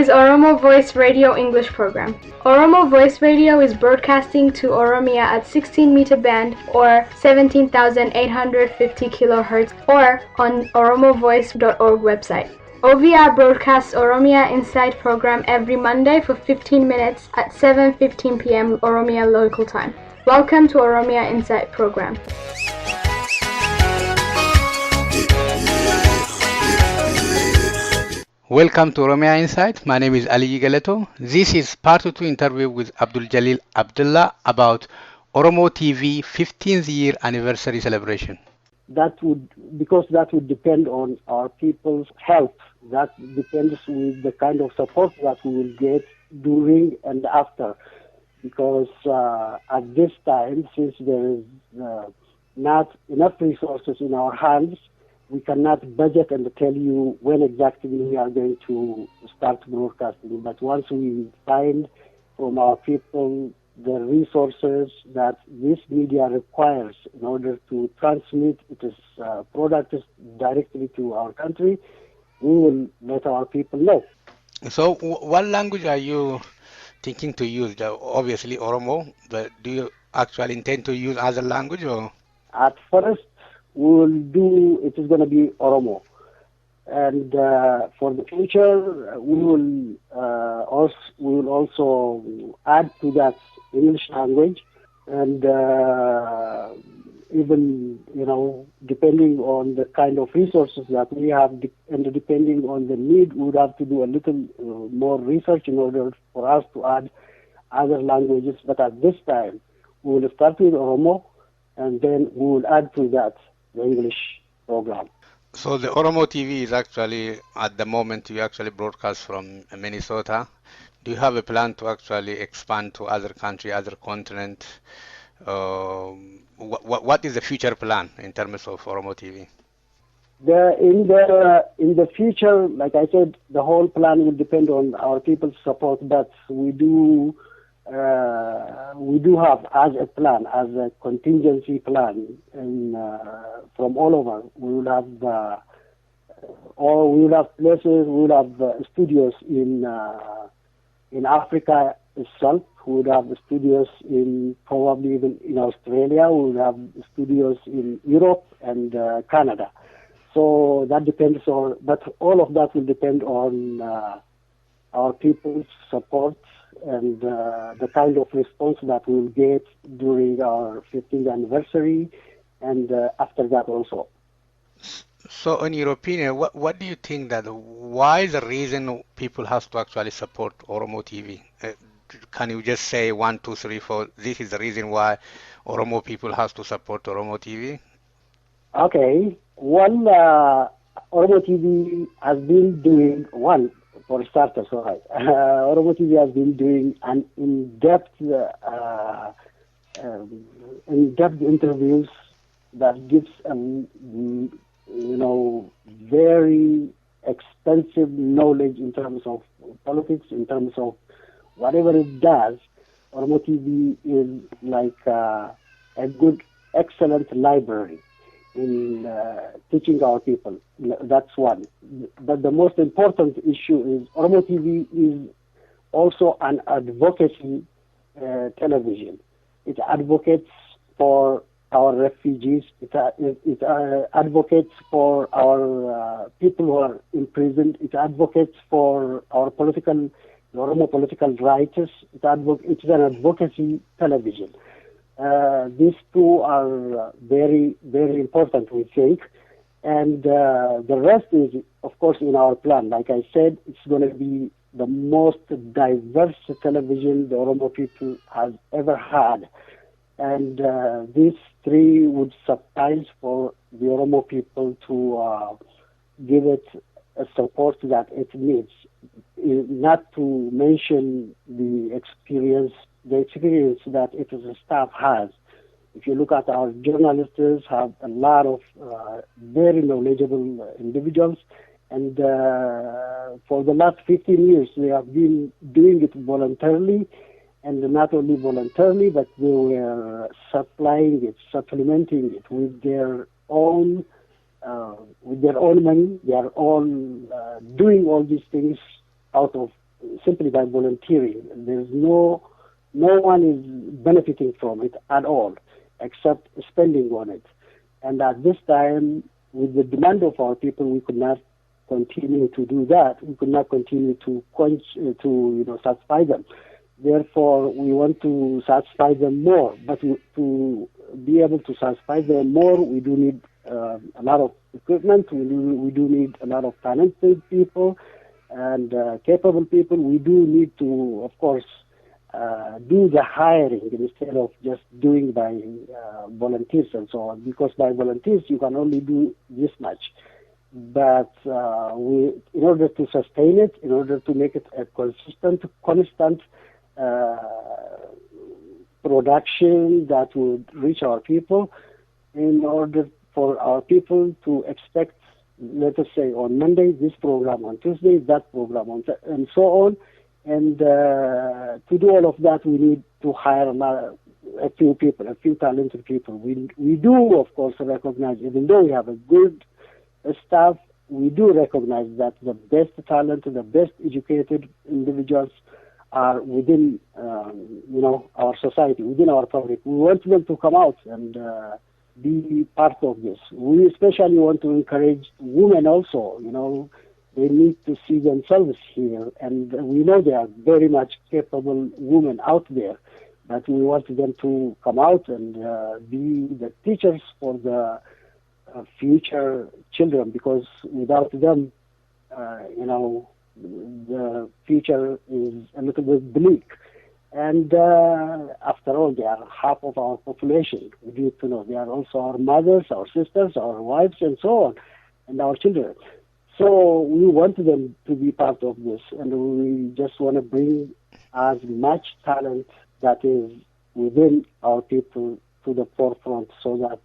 is Oromo Voice Radio English program. Oromo Voice Radio is broadcasting to Oromia at 16-meter band or 17,850 kilohertz or on oromovoice.org website. OVR broadcasts Oromia Insight program every Monday for 15 minutes at 7:15 p.m. Oromia local time. Welcome to Oromia Insight program. Welcome to Oromia Insight. My name is Ali Galeto. This is part 2 interview with Abdul Jalil Abdullah about Oromo-TV 15th year anniversary celebration. Because that would depend on our people's health. That depends with the kind of support that we will get during and after. Because at this time, since there is not enough resources in our hands, we cannot budget and tell you when exactly we are going to start broadcasting. But once we find from our people the resources that this media requires in order to transmit its products directly to our country, we will let our people know. So what language are you thinking to use? Obviously Oromo, but do you actually intend to use other language? Or? At first, it is going to be Oromo. And for the future, we will also add to that English language, and even depending on the kind of resources that we have, and depending on the need, we would have to do a little more research in order for us to add other languages. But at this time, we will start with Oromo, and then we will add to that the English program. So the Oromo-TV is actually, at the moment, you actually broadcast from Minnesota. Do you have a plan to actually expand to other country, other continent? What is the future plan in terms of Oromo-TV? In the future, like I said, the whole plan will depend on our people's support, but we do have as a plan, as a contingency plan, and from all over. We will have places, we will have studios in Africa itself. We would have studios probably even in Australia. We will have studios in Europe and Canada. So that depends on, but all of that will depend on our people's support and the kind of response that we'll get during our 15th anniversary and after that also. So in your opinion, what do you think why is the reason people have to actually support Oromo-TV? Can you just say 1, 2, 3, 4, this is the reason why Oromo people have to support Oromo-TV? Okay. One, Oromo-TV has been doing, for starters, Oromo-TV has been doing an in-depth interviews that gives very extensive knowledge in terms of politics, in terms of whatever it does. Oromo-TV is like a good, excellent library in teaching our people. That's one. But the most important issue is Oromo-TV is also an advocacy television. It advocates for our refugees. It advocates for our people who are imprisoned. It advocates for our Oromo political rights. It's an advocacy television. These two are very, very important, we think. And the rest is, of course, in our plan. Like I said, it's going to be the most diverse television the Oromo people has ever had. And these three would suffice for the Oromo people to give it a support that it needs. Not to mention the experience that its staff has. If you look at our journalists, have a lot of very knowledgeable individuals, and for the last 15 years they have been doing it voluntarily, and not only voluntarily, but they were supplying it, supplementing it with their own money. They are all doing all these things out of simply by volunteering. There's no one is benefiting from it at all, except spending on it. And at this time, with the demand of our people, we could not continue to do that. We could not continue to satisfy them. Therefore, we want to satisfy them more. But to be able to satisfy them more, we do need a lot of equipment. We do need a lot of talented people and capable people. We do need to, of course, do the hiring instead of just doing by volunteers and so on. Because by volunteers, you can only do this much. But in order to sustain it, in order to make it a constant production that would reach our people, in order for our people to expect, let us say, on Monday, this program, on Tuesday, that program, and so on. And to do all of that, we need to hire a few people, a few talented people. We do, of course, recognize, even though we have a good staff, we do recognize that the best talented, the best educated individuals are within, our society, within our public. We want them to come out and be part of this. We especially want to encourage women also. They need to see themselves here, and we know there are very much capable women out there, but we want them to come out and be the teachers for the future children, because without them, the future is a little bit bleak. And after all, they are half of our population. We need to know they are also our mothers, our sisters, our wives, and so on, and our children. So we want them to be part of this, and we just want to bring as much talent that is within our people to the forefront, so that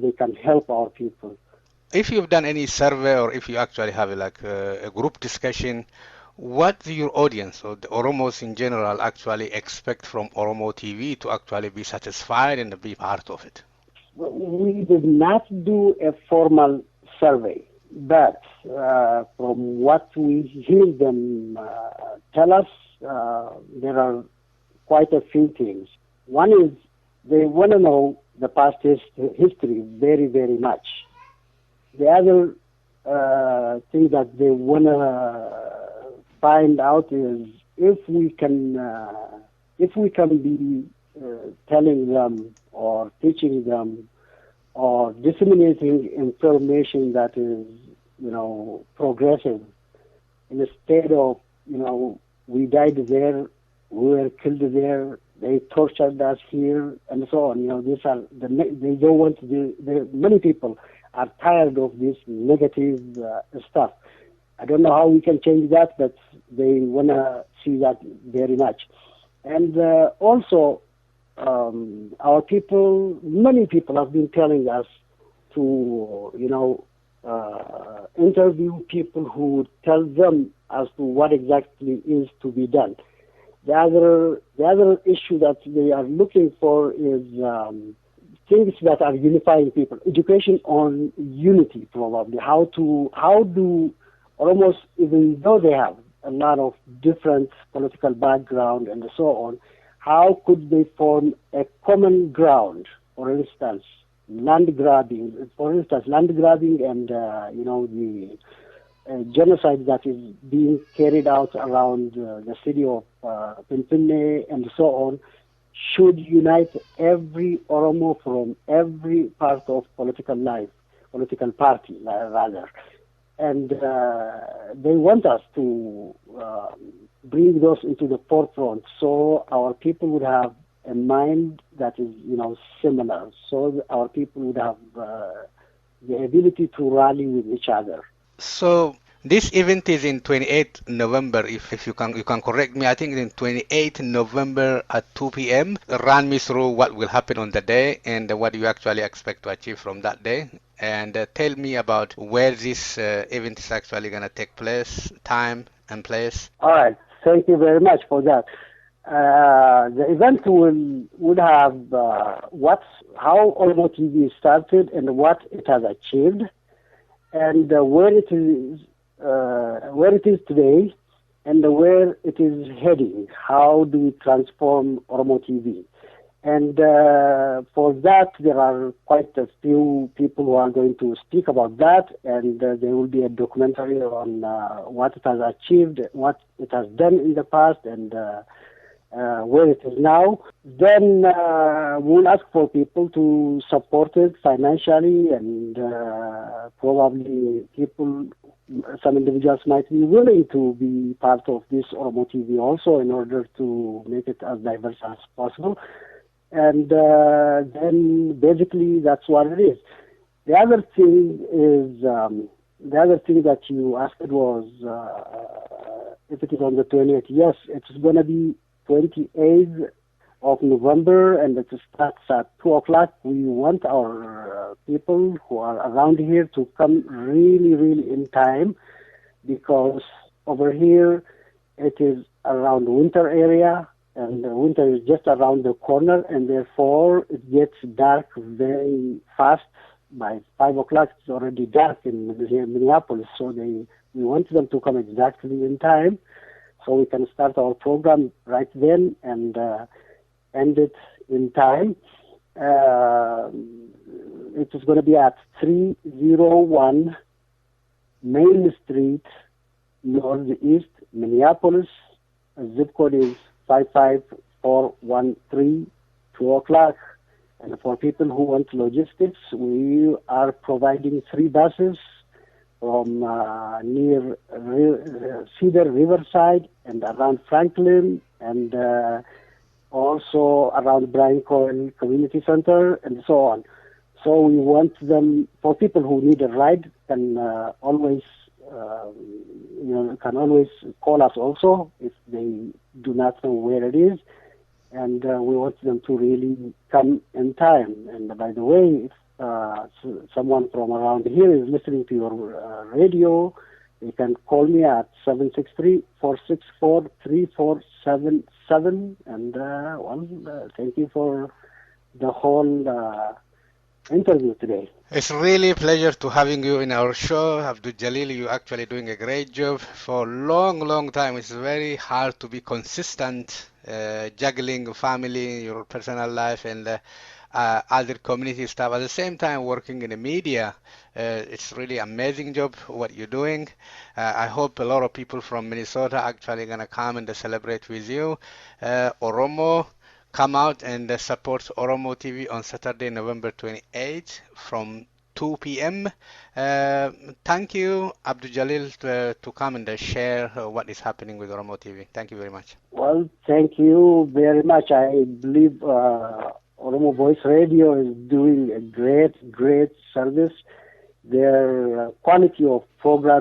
they can help our people. If you've done any survey, or if you actually have a group discussion, what do your audience or the Oromos in general actually expect from Oromo TV to actually be satisfied and be part of it? We did not do a formal survey, but from what we hear them tell us, there are quite a few things. One is they want to know the past history very, very much. The other thing that they want to find out is if we can be telling them or teaching them or disseminating information that is, progressive, instead of, we died there, we were killed there, they tortured us here, and so on. They don't want to do. Many people are tired of this negative stuff. I don't know how we can change that, but they want to see that very much. And also, our people, many people have been telling us to, interview people who tell them as to what exactly is to be done. The other issue that they are looking for is things that are unifying people. Education on unity, probably. How do Oromos, even though they have a lot of different political background and so on, how could they form a common ground? For instance, land grabbing and the genocide that is being carried out around the city of Pinpinne and so on should unite every Oromo from every part of political life, political party rather. And they want us to bring those into the forefront, so our people would have a mind that is, similar, so our people would have the ability to rally with each other. So this event is in 28th November, if you can correct me. I think in 28th November at 2 p.m. Run me through what will happen on the day and what you actually expect to achieve from that day. And tell me about where this event is actually going to take place, time and place. All right. Thank you very much for that. The event would have how Oromo-TV started and what it has achieved, and where it is today, and where it is heading. How do we transform Oromo TV? And for that, there are quite a few people who are going to speak about that, and there will be a documentary on what it has achieved, what it has done in the past, and where it is now. Then we'll ask for people to support it financially, and probably some individuals might be willing to be part of this Oromo TV also in order to make it as diverse as possible. And then basically that's what it is. The other thing that you asked was if it is on the 20th. Yes, it's going to be 28th of November, and it starts at 2 o'clock. We want our people who are around here to come really, really in time, because over here it is around winter area, and the winter is just around the corner, and therefore it gets dark very fast. By 5 o'clock, it's already dark in Minneapolis, so we want them to come exactly in time, so we can start our program right then and end it in time. It is going to be at 301 Main Street, Northeast, Minneapolis. Zip code is 55413, 2 o'clock. And for people who want logistics, we are providing 3 buses from near Cedar Riverside and around Franklin, and also around Bryan Cohen Community Center, and so on. So we want them, for people who need a ride, can always call us also if they do not know where it is. And we want them to really come in time. And by the way, if someone from around here is listening to your radio, you can call me at 763-464-3477. And thank you for the whole interview today. It's really a pleasure to having you in our show, Abdul Jalil. You're actually doing a great job for a long time. It's very hard to be consistent, juggling family, your personal life, and other community stuff at the same time working in the media. It's really amazing job what you're doing. I hope a lot of people from Minnesota actually gonna come and celebrate with you. Oromo, come out and support Oromo TV on Saturday, November 28th from 2 p.m. Thank you, Abdul Jalil, to come and share what is happening with Oromo TV. Thank you very much. Well, thank you very much. I believe Oromo Voice Radio is doing a great service. Their quality of program